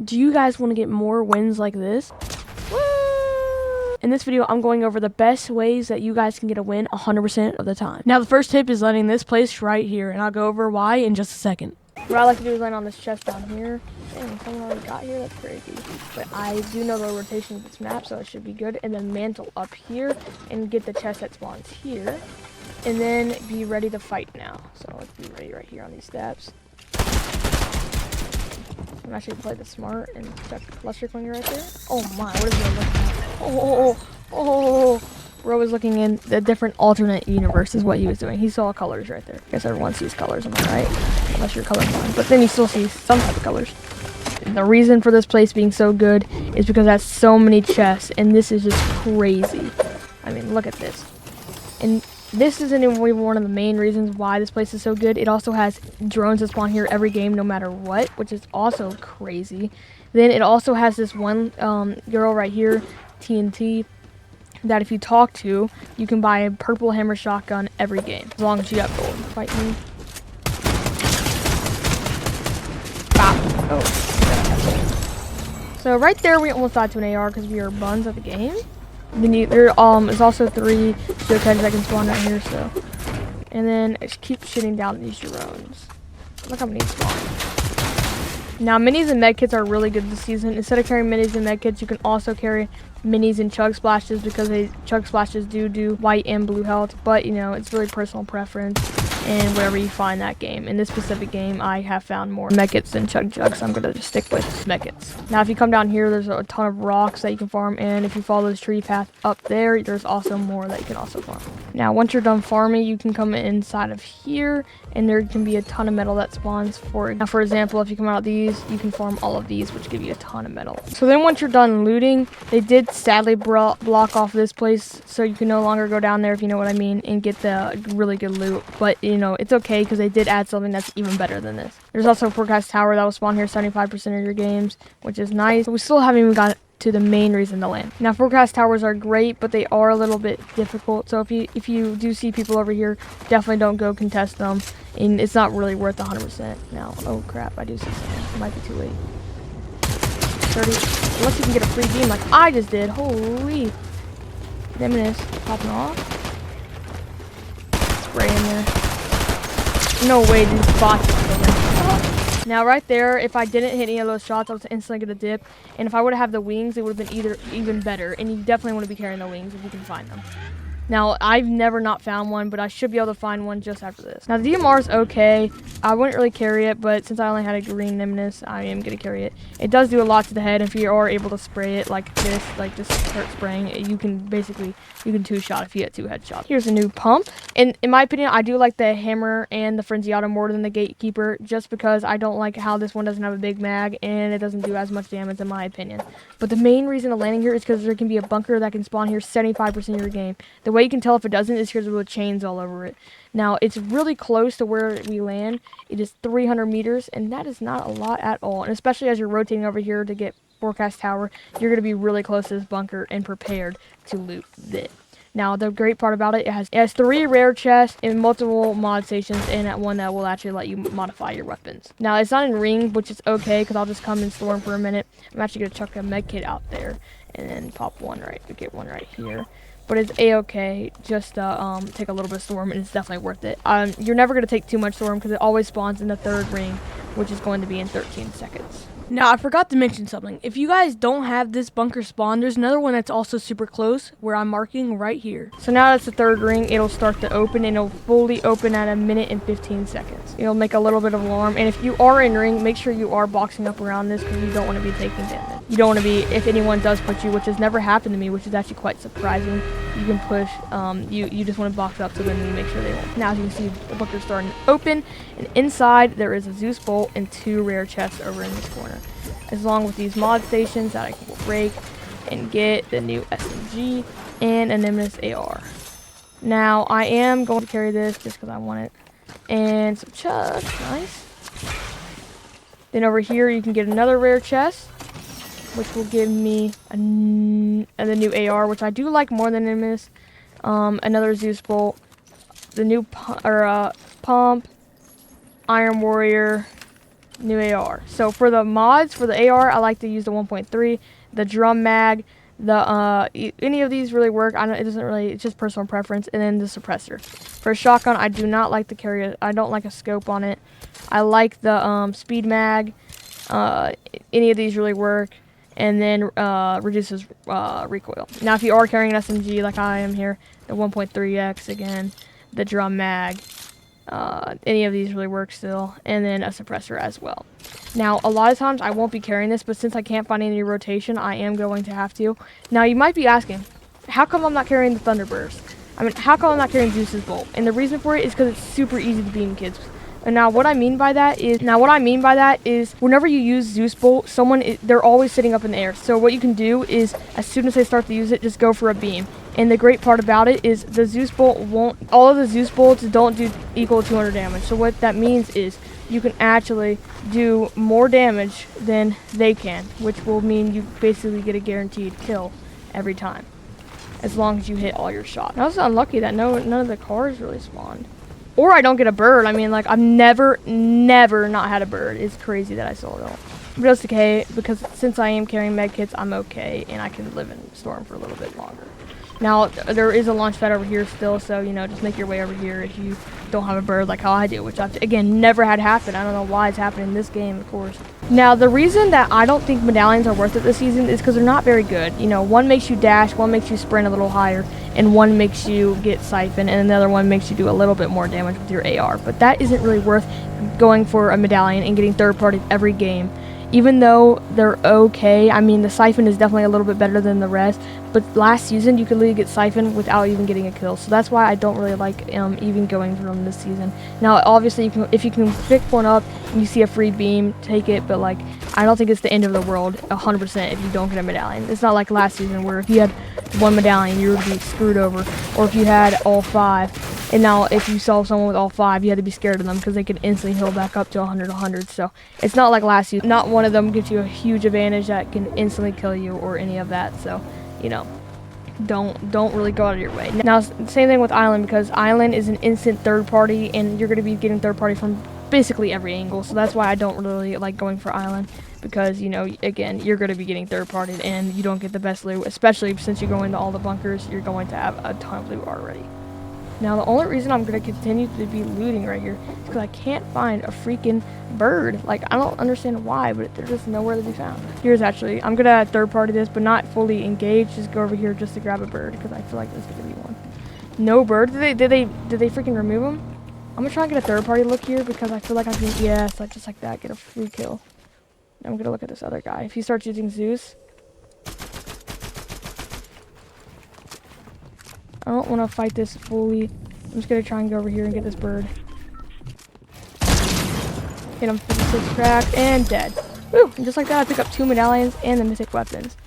Do you guys want to get more wins like this? In this video, I'm going over the best ways that you guys can get a win 100% of the time. Now, the first tip is landing this place right here, and I'll go over why in just a second. What I like to do is land on this chest down here. Dang, someone already got here? That's crazy. But I do know the rotation of this map, so it should be good. And then mantle up here and get the chest that spawns here. And then be ready to fight now. So let's be ready right here on these steps. I'm actually play the smart and check the cluster clinger right there. Oh my, what is he looking at? Oh, bro was looking in the different alternate universe is what he was doing. He saw colors right there. I guess everyone sees colors, am I right? Unless you're colorblind. But then you still see some type of colors. And the reason for this place being so good is because it has so many chests, and this is just crazy. I mean, look at this. And this isn't even one of the main reasons why this place is so good. It also has drones that spawn here every game no matter what, which is also crazy. Then it also has this one girl right here, TNT, that if you talk to, you can buy a purple hammer shotgun every game, as long as you got gold. Fight me. Wow. Oh. So right there, we almost died to an AR because we are buns at the game. Then there is also 3 shield heads that can spawn right here, so. And then just keep shooting down these drones. Look how many spawn. Now minis and medkits are really good this season. Instead of carrying minis and medkits, you can also carry minis and chug splashes because chug splashes do white and blue health. But you know, it's really personal preference and wherever you find that game. In this specific game, I have found more medkits than chug chugs, so I'm gonna just stick with medkits. Now if you come down here, there's a ton of rocks that you can farm, and if you follow this tree path up there, there's also more that you can also farm. Now once you're done farming, you can come inside of here, and there can be a ton of metal that spawns for example, if you come out these, you can farm all of these, which give you a ton of metal. So then once you're done looting, they did sadly block off this place, so you can no longer go down there, if you know what I mean, and get the really good loot. But you know, it's okay because they did add something that's even better than this. There's also a forecast tower that will spawn here 75% of your games, which is nice. But we still haven't even got to the main reason to land. Now forecast towers are great, but they are a little bit difficult. So if you do see people over here, definitely don't go contest them, and it's not really worth 100%. Now, oh crap, I do see something. It might be too late. 30, unless you can get a free beam like I just did. Holy, Nemesis popping off. Spray in there. No way, these bots are over. Now right there, if I didn't hit any of those shots, I was instantly gonna dip. And if I would have had the wings, it would have been even better. And you definitely want to be carrying the wings if you can find them. Now, I've never not found one, but I should be able to find one just after this. Now, the DMR is okay. I wouldn't really carry it, but since I only had a green Nemesis, I am going to carry it. It does do a lot to the head. If you are able to spray it like this, like just start spraying, you can two-shot if you get 2 headshots. Here's a new pump. And in my opinion, I do like the hammer and the frenzy auto more than the gatekeeper, just because I don't like how this one doesn't have a big mag and it doesn't do as much damage in my opinion. But the main reason of landing here is because there can be a bunker that can spawn here 75% of your game. The way you can tell if it doesn't is because with chains all over it. Now, it's really close to where we land. It is 300 meters, and that is not a lot at all. And especially as you're rotating over here to get forecast tower, you're going to be really close to this bunker and prepared to loot it. Now, the great part about it, it has 3 rare chests and multiple mod stations, and one that will actually let you modify your weapons. Now, it's not in ring, which is okay, because I'll just come and storm for a minute. I'm actually going to chuck a med kit out there, and then pop one get one right here. But it's a-okay just to take a little bit of storm, and it's definitely worth it. You're never going to take too much storm because it always spawns in the 3rd ring, which is going to be in 13 seconds. Now, I forgot to mention something. If you guys don't have this bunker spawn, there's another one that's also super close where I'm marking right here. So now that's the 3rd ring, it'll start to open, and it'll fully open at 1 minute and 15 seconds. It'll make a little bit of alarm, and if you are in ring, make sure you are boxing up around this because you don't want to be taking damage. You don't want to be, if anyone does put you, which has never happened to me, which is actually quite surprising, you can push, you just want to box up so then you make sure they won't. Now as you can see, the bunker's starting to open, and inside there is a Zeus bolt and 2 rare chests over in this corner. Along with these mod stations that I can break and get the new SMG and a Nemesis AR. Now I am going to carry this just because I want it. And some chests, nice. Then over here you can get another rare chest, which will give me the new AR, which I do like more than Nemesis. Another Zeus bolt, the new pump, Iron Warrior, new AR. So for the mods, for the AR, I like to use the 1.3, the drum mag, any of these really work. It doesn't really, it's just personal preference. And then the suppressor. For a shotgun, I do not like to carry I don't like a scope on it. I like the speed mag. Any of these really work. And then reduces recoil. Now if you are carrying an SMG like I am here, the 1.3x again, the drum mag, any of these really work still, and then a suppressor as well. Now a lot of times I won't be carrying this, but since I can't find any rotation, I am going to have to. Now you might be asking, how come I'm not carrying the Thunderburst? I mean, how come I'm not carrying Zeus's Bolt? And the reason for it is because it's super easy to beam kids. And now what I mean by that is whenever you use Zeus Bolt, they're always sitting up in the air. So what you can do is, as soon as they start to use it, just go for a beam. And the great part about it is the Zeus Bolt all of the Zeus Bolts don't do equal 200 damage. So what that means is you can actually do more damage than they can, which will mean you basically get a guaranteed kill every time, as long as you hit all your shots. I was unlucky that none of the cars really spawned. Or I don't get a bird. I mean, like, I've never not had a bird. It's crazy that I still don't. But it's okay, because since I am carrying med kits, I'm okay, and I can live in Storm for a little bit longer. Now, there is a launch pad over here still, so, you know, just make your way over here if you don't have a bird like how I do, which I've, again, never had happen. I don't know why it's happening in this game, of course. Now, the reason that I don't think medallions are worth it this season is because they're not very good. You know, one makes you dash, one makes you sprint a little higher, and one makes you get siphon, and another one makes you do a little bit more damage with your AR. But that isn't really worth going for a medallion and getting third party every game. Even though they're okay, I mean, the siphon is definitely a little bit better than the rest, but last season you could literally get siphon without even getting a kill, so that's why I don't really like even going for them this season. Now, obviously, if you can pick one up and you see a free beam, take it, but like, I don't think it's the end of the world 100% if you don't get a medallion. It's not like last season where if you had one medallion, you would be screwed over, or if you had all 5. And now, if you saw someone with all 5, you had to be scared of them because they could instantly heal back up to 100. So it's not like last season. Not one of them gives you a huge advantage that can instantly kill you or any of that. So, you know, don't really go out of your way. Now, same thing with Island, because Island is an instant third party, and you're going to be getting third party from basically every angle. So that's why I don't really like going for Island, because, you know, again, you're going to be getting third partied and you don't get the best loot, especially since you go into all the bunkers. You're going to have a ton of loot already. Now, the only reason I'm going to continue to be looting right here is because I can't find a freaking bird. Like, I don't understand why, but they're just nowhere to be found. Here's actually, I'm going to third party this, but not fully engaged. Just go over here just to grab a bird, because I feel like there's going to be one. No bird? Did they freaking remove them? I'm going to try and get a third party look here, because I feel like I can, yes, like just like that, get a free kill. Now I'm going to look at this other guy. If he starts using Zeus, I don't want to fight this fully. I'm just going to try and go over here and get this bird. Hit him, 56 crack, and dead. Woo! And just like that, I pick up 2 medallions and the mythic weapons.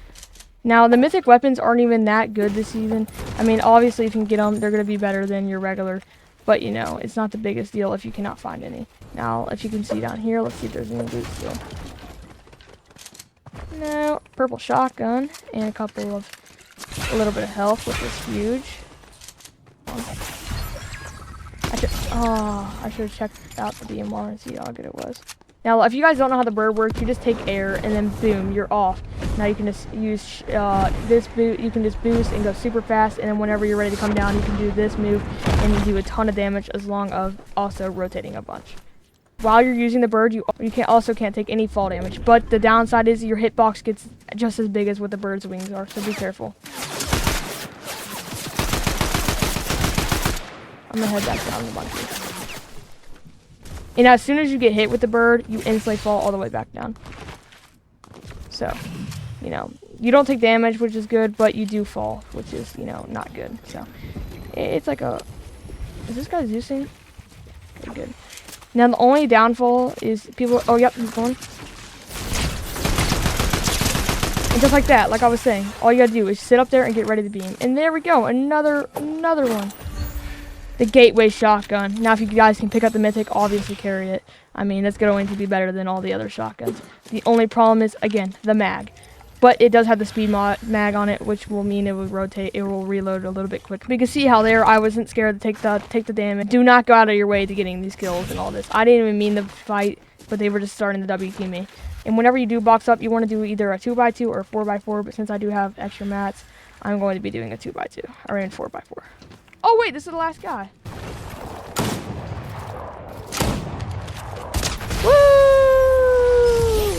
Now, the mythic weapons aren't even that good this season. I mean, obviously, if you can get them, they're going to be better than your regular. But, you know, it's not the biggest deal if you cannot find any. Now, if you can see down here, let's see if there's any loot still. No, purple shotgun and a little bit of health, which is huge. I should have checked out the DMR and see how good it was. Now, if you guys don't know how the bird works, you just take air and then boom, you're off. Now you can just use this boot. You can just boost and go super fast, and then whenever you're ready to come down, you can do this move and you do a ton of damage as long as also rotating a bunch. While you're using the bird, you can't take any fall damage. But the downside is your hitbox gets just as big as what the bird's wings are, so be careful. I'm gonna head back down the bunker. And as soon as you get hit with the bird, you instantly fall all the way back down. So, you know, you don't take damage, which is good, but you do fall, which is, you know, not good. So, it's like a... Is this guy Zeusing? Okay, good. Now, the only downfall is people... Oh, yep, he's going. And just like that, like I was saying, all you gotta do is sit up there and get ready to beam. And there we go, another one. The gateway shotgun. Now, if you guys can pick up the mythic, obviously carry it. I mean, it's going to be better than all the other shotguns. The only problem is, again, the mag. But it does have the speed mag on it, which will mean it will rotate. It will reload a little bit quicker. You can see how there I wasn't scared to take the damage. Do not go out of your way to getting these kills and all this. I didn't even mean to fight but they were just starting the W team me. And whenever you do box up, you want to do either a 2x2 or a 4x4, but since I do have extra mats, I'm going to be doing a 2x2. I ran 4x4. Oh wait, this is the last guy. Woo!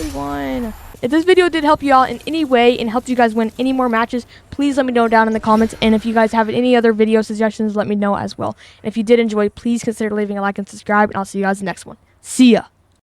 We won. If this video did help you out in any way and helped you guys win any more matches, please let me know down in the comments. And if you guys have any other video suggestions, let me know as well. And if you did enjoy, please consider leaving a like and subscribe, and I'll see you guys in the next one. See ya!